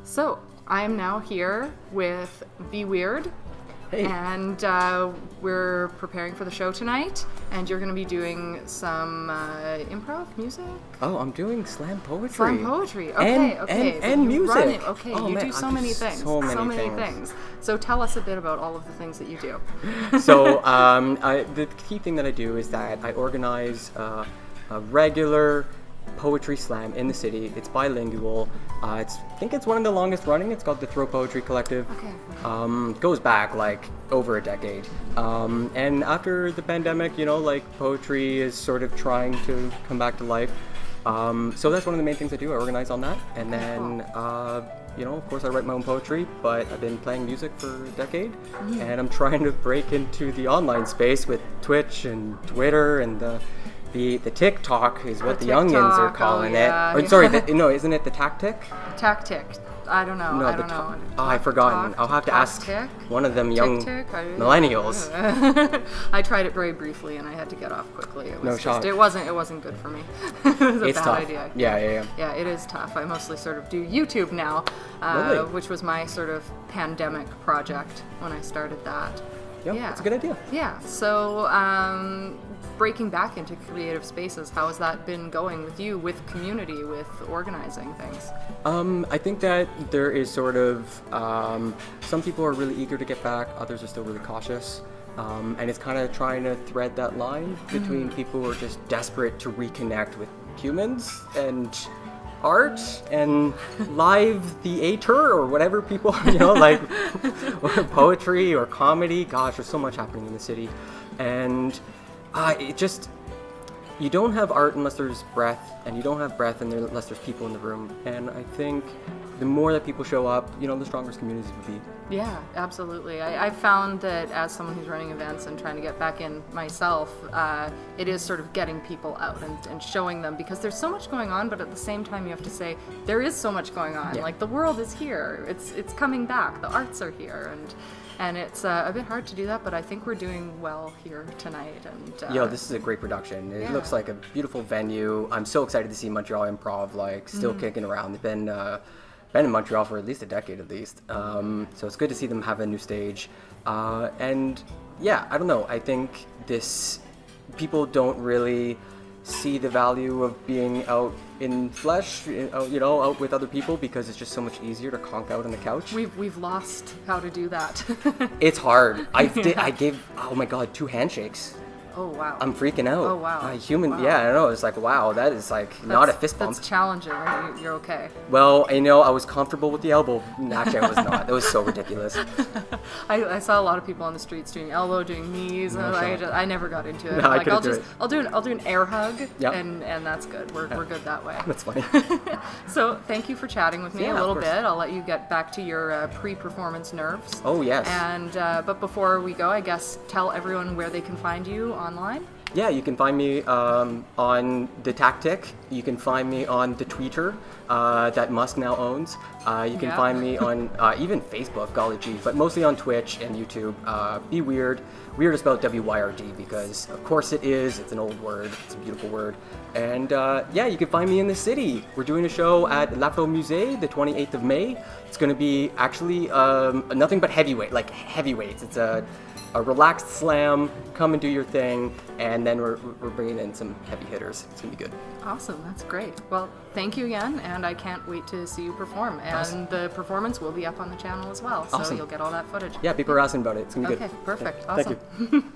So, I am now here with BeWyrd, Hey. and we're preparing for the show tonight, and you're going to be doing some improv music? Oh, I'm doing slam poetry. Slam poetry, okay, okay. But And you music. run it. Okay, Oh, you man, do so I many things. So many things. So tell us a bit about all of the things that you do. So the key thing that I do is that I organize a regular poetry slam in the city. It's bilingual. I think it's one of the longest running. It's called the Throw Poetry Collective. Okay. Goes back like over a decade. And after the pandemic, poetry is sort of trying to come back to life. So that's one of the main things I do. I organize on that. And then, of course I write my own poetry, but I've been playing music for a decade. And I'm trying to break into the online space with Twitch and Twitter and the TikTok is what the youngins are calling it. Or, sorry, isn't it the tactic? Tactic. I don't know. No, I don't know. I've forgotten. I'll have to ask one of them young millennials. I tried it very briefly and I had to get off quickly. It was it wasn't good for me. It was a bad idea. Yeah. Yeah, it is tough. I mostly sort of do YouTube now, which was my sort of pandemic project when I started that. Yep, yeah, that's a good idea. Yeah. So, breaking back into creative spaces, how has that been going with you, with community, with organizing things? I think that there is sort of some people are really eager to get back, others are still really cautious. And it's kind of trying to thread that line between people who are just desperate to reconnect with humans and art and live theater or whatever people, or poetry or comedy. Gosh, there's so much happening in the city. And you don't have art unless there's breath, and you don't have breath unless there's people in the room. And I think the more that people show up, the stronger communities will be. Yeah, absolutely. I've found that as someone who's running events and trying to get back in myself, it is sort of getting people out and showing them, because there's so much going on, but at the same time you have to say, there is so much going on. Yeah. Like, the world is here. It's coming back. The arts are here. And it's a bit hard to do that, but I think we're doing well here tonight. And this is a great production. It looks like a beautiful venue. I'm so excited to see Montreal Improv still kicking around. They've been in Montreal for at least a decade at least. So it's good to see them have a new stage. I don't know. I think people don't really see the value of being out in flesh, out with other people, because it's just so much easier to conk out on the couch. We've lost how to do that. It's hard. I gave, oh my God, 2 handshakes. Oh, wow. I'm freaking out. Oh, wow. Wow. Yeah, I know. It's like, wow, that is not a fist bump. That's challenging. You're okay. Well, I was comfortable with the elbow. Actually, I was not. It was so ridiculous. I saw a lot of people on the streets doing elbow, doing knees, and I never got into it. No, I couldn't do it. I'll do an air hug, yep. and that's good. We're good that way. That's funny. So thank you for chatting with me a little bit. I'll let you get back to your pre-performance nerves. Oh, yes. And but before we go, I guess tell everyone where they can find you online. Yeah, you can find me on the Tactic. You can find me on the Twitter that Musk now owns. You can find me on even Facebook, golly gee, but mostly on Twitch and YouTube. BeWyrd. Weird is spelled W-Y-R-D because, of course, it is. It's an old word. It's a beautiful word. And you can find me in the city. We're doing a show at l'Afro Musée the 28th of May. It's going to be actually nothing but heavyweights. It's a relaxed slam. Come and do your thing, and then we're bringing in some heavy hitters. It's gonna be good. Awesome, that's great. Well, thank you again, and I can't wait to see you perform. And awesome. The performance will be up on the channel as well, so you'll get all that footage. Yeah, people are asking about it. It's gonna be good. Okay, perfect. Yeah. Awesome. Thank you.